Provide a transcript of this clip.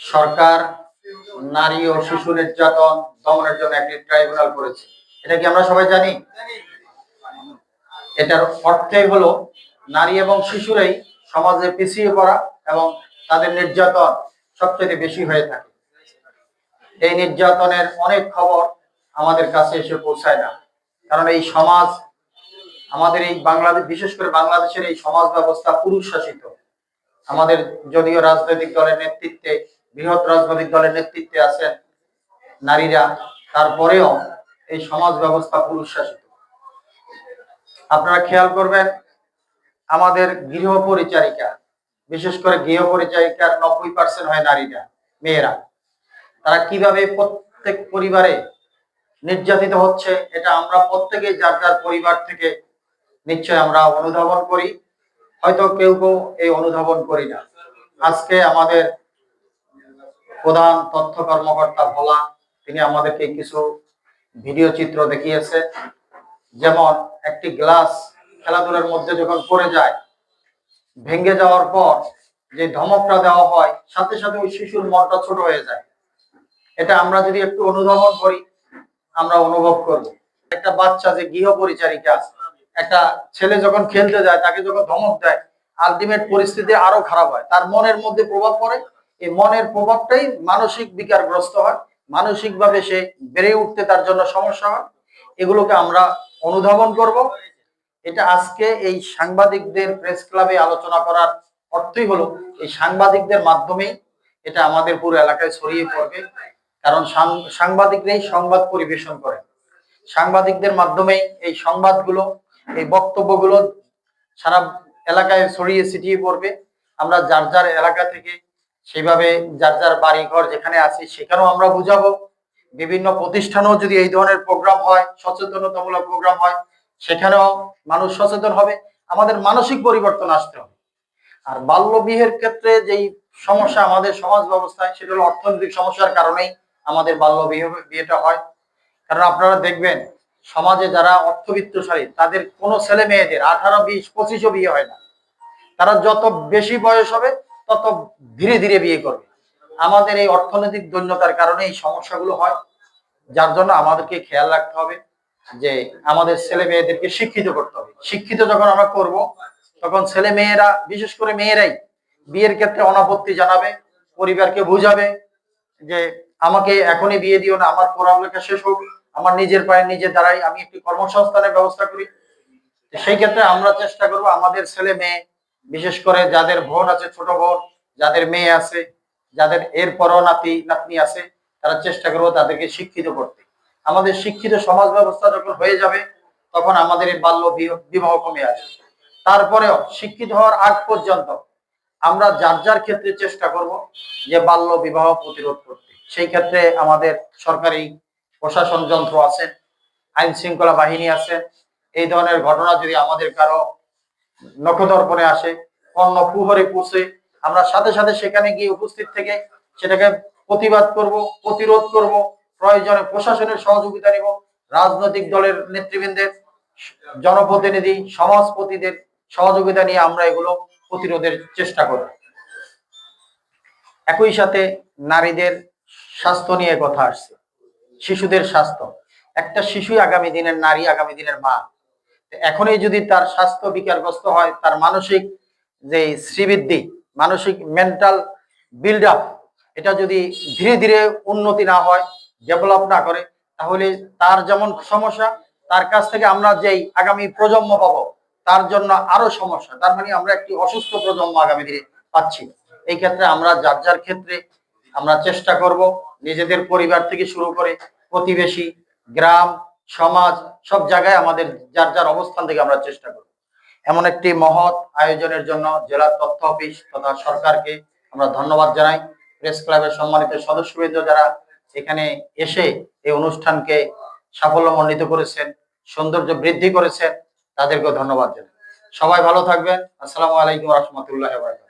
সরকার নারী ও শিশু নির্যাতন দমনের জন্য একটি ট্রাইব্যুনাল করেছে। এটা কি আমরা সবাই জানি? এটার অর্থই হলো নারী এবং শিশুরাই সমাজে পিছিয়ে পড়া এবং তাদের নির্যাতন সবচেয়ে বেশি হয়ে থাকে। এই নির্যাতনের অনেক খবর আমাদের কাছে এসে পৌঁছায় না, কারণ এই সমাজ, আমাদের এই বাংলাদেশ, বিশেষ করে বাংলাদেশের এই সমাজ ব্যবস্থা পুরুষ শাসিত। আমাদের যদিও রাজনৈতিক দলের নেতৃত্বে, বৃহৎ রাজনৈতিক দলের নেতৃত্বে আছেন নারীরা, তারপরেও এই সমাজ ব্যবস্থা পুরুষ শাসিত। আপনারা খেয়াল করবেন, আমাদের গৃহ পরিচারিকা, বিশেষ করে গৃহ পরিচারিকার 90% হয় নারীরা, মেয়েরা। তারা কিভাবে প্রত্যেক পরিবারে নির্যাতিত হচ্ছে, এটা আমরা প্রত্যেকেই যার যার পরিবার থেকে নিশ্চয় আমরা অনুধাবন করি, হয়তো কেউ কেউ এই অনুধাবন করি না। আজকে আমাদের প্রধান তথ্য কর্মকর্তা ভোলা, তিনি আমাদেরকে কিছু ভিডিও চিত্র দেখিয়েছে। যেমন একটি গ্লাস খেলাধুলার মধ্যে যখন পড়ে যায়, ভেঙে যাওয়ার পর যে ধমকটা দেওয়া হয়, সাথে সাথে ওই শিশুর মনটা ছোট হয়ে যায়। এটা আমরা যদি একটু অনুধাবন করি, আমরা অনুভব করব। একটা বাচ্চা যে গৃহ পরিচারিকা, একটা ছেলে যখন খেলতে যায়, তাকে যখন ধমক দেয়, আলটিমেট পরিস্থিতি আরো খারাপ হয়, তার মনের মধ্যে প্রভাব পড়ে। এই মনের প্রভাবটাই মানসিক বিকারগ্রস্ত হয়, মানসিক ভাবে সে বেড়ে উঠতে তার জন্য সমস্যা হয়। এগুলোকে আমরা অনুধাবন করব। এটা আজকে এই সাংবাদিকদের প্রেস ক্লাবে আলোচনা করার অর্থই হলো, এই সাংবাদিকদের মাধ্যমেই এটা আমাদের পুরো এলাকায় ছড়িয়ে পড়বে। কারণ সাংবাদিকরাই সংবাদ পরিবেশন করে, সাংবাদিকদের মাধ্যমেই এই সংবাদগুলো, এই বক্তব্যগুলো সারা এলাকায় ছড়িয়ে ছিটিয়ে পড়বে। আমরা যার যার এলাকা থেকে সেইভাবে যার যার বাড়ি ঘর যেখানে আছি সেখানেও আমরা বুঝাবো। বিভিন্ন প্রতিষ্ঠানেও যদি এই ধরনের প্রোগ্রাম হয়, সচেতনতামূলক প্রোগ্রাম হয়, সেখানেও মানুষ সচেতন হবে। আমাদের মানসিক পরিবর্তন আসতে হবে। আর বাল্য বিয়ের ক্ষেত্রে যেই সমস্যা আমাদের সমাজ ব্যবস্থায়, সেটা হলো অর্থনৈতিক সমস্যার কারণেই আমাদের বাল্য বিয়েটা হয়। কারণ আপনারা দেখবেন, সমাজে যারা অর্থবিত্তশালী, তাদের কোনো ছেলে মেয়েদের 18, 20, 25ও বিয়ে হয় না। তারা যত বেশি বয়স হবে তত ধীরে ধীরে বিয়ে করবে। আমাদের এই অর্থনৈতিক দৈন্যতার কারণে এই সমস্যাগুলো হয়, যার জন্য আমাদেরকে খেয়াল রাখতে হবে যে আমাদের ছেলে মেয়েদেরকে শিক্ষিত করতে হবে। শিক্ষিত যখন আমরা করব, তখন ছেলে মেয়েরা, বিশেষ করে মেয়েরাই বিয়ের ক্ষেত্রে অনাপত্তি জানাবে, পরিবারকে বুঝাবে যে আমাকে এখনই বিয়ে দিও না, আমার পড়ালেখা শেষ হোক, আমার নিজের পায়ে নিজে দাঁড়াই, আমি একটি কর্মসংস্থানের ব্যবস্থা করি। সেই ক্ষেত্রে আমরা চেষ্টা করব আমাদের ছেলে মেয়ে, বিশেষ করে যাদের বোন আছে, ছোট বোন, যাদের মেয়ে আছে, যাদের এরপরও নাতি নাতনি আছে, তারা চেষ্টা করবো তাদেরকে শিক্ষিত করতে। আমাদের শিক্ষিত সমাজ ব্যবস্থা যখন হয়ে যাবে, তখন আমাদের এই বাল্য বিবাহ কমে আসবে। তারপরেও শিক্ষিত হওয়ার আগ পর্যন্ত আমরা যার যার ক্ষেত্রে চেষ্টা করব যে বাল্য বিবাহ প্রতিরোধ করতে। সেই ক্ষেত্রে আমাদের সরকারি প্রশাসন যন্ত্র আছে, আইন শৃঙ্খলা বাহিনী আছে। এই ধরনের ঘটনা যদি আমাদের কারো নখদর্পণে আসে, অন্য কুহরে পৌঁছে, আমরা সাথে সাথে সেখানে গিয়ে উপস্থিত থেকে সেটাকে প্রতিবাদ করব, প্রতিরোধ করব। প্রয়োজনে প্রশাসনের সহযোগিতা নিব, রাজনৈতিক দলের নেতৃবৃন্দের, জনপ্রতিনিধি, সমাজপতিদের সহযোগিতা নিয়ে আমরা এগুলো প্রতিরোধের চেষ্টা করব। একই সাথে নারীদের স্বাস্থ্য নিয়ে কথা আসছে, শিশুদের স্বাস্থ্য। একটা শিশুই আগামী দিনের নারী, আগামী দিনের মা। এখনই যদি তার স্বাস্থ্য বিকারগ্রস্ত হয়, তার মানসিক যে শ্রীবৃদ্ধি, মানসিক মেন্টাল বিল্ড আপ, এটা যদি ধীরে ধীরে উন্নতি না হয়, ডেভেলপ না করে, তাহলে তার যেমন সমস্যা, তার কাছ থেকে আমরা যেই আগামী প্রজন্ম পাবো তার জন্য আরো সমস্যা। তার মানে আমরা একটি অসুস্থ প্রজন্ম আগামী দিনে পাচ্ছি। এই ক্ষেত্রে আমরা যার যার ক্ষেত্রে আমরা চেষ্টা করব, নিজেদের পরিবার থেকে শুরু করে প্রতিবেশী, গ্রাম, সমাজ, সব জায়গায় আমাদের যার যার অবস্থান থেকে আমরা চেষ্টা করব। এমন একটি মহৎ আয়োজনের জন্য জেলা তথ্য অফিস তথা সরকারকে আমরা ধন্যবাদ জানাই। প্রেস ক্লাবের সম্মানিত সদস্যবৃন্দ যারা এখানে এসে এই অনুষ্ঠানকে সাফল্যমণ্ডিত করেছেন, সৌন্দর্য বৃদ্ধি করেছেন, তাদেরকে ধন্যবাদ জানাই। সবাই ভালো থাকবেন। আসসালামু আলাইকুম ওয়া রাহমাতুল্লাহি ওয়া বারাকাতুহু।